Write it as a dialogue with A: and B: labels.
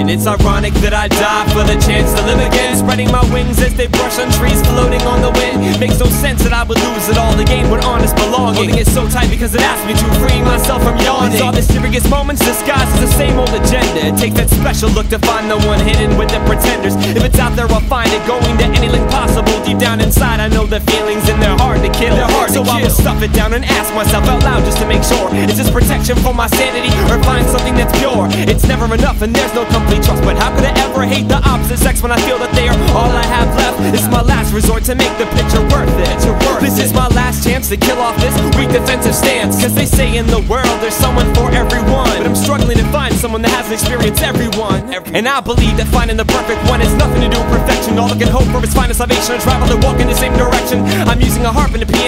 A: And it's ironic that I die for the chance to live again, spreading my wings as they brush on trees floating on the wind. Makes no sense that I would lose it all to gain what honest belonging. Holding it so tight because it asked me to, freeing myself from yawning. All the serious moments disguised as the same old agenda. It takes that special look to find the one hidden with the pretenders. If it's out there, I'll find it, going to any length possible. Deep down inside, I know the feelings and they're hard to kill. So I will stuff it down and ask myself out loud just to make sure. Is this protection for my sanity, or find something that's pure? It's never enough and there's no complete trust, but how could I ever hate the opposite sex when I feel that they are all I have left? This is my last resort to make the picture worth it. This is my last chance to kill off this weak defensive stance, cause they say in the world there's someone for everyone, but I'm struggling to find someone that hasn't experienced everyone. And I believe that finding the perfect one has nothing to do with perfection. All I can hope for is finding salvation and travel to walk in the same direction. I'm using a harp and a piano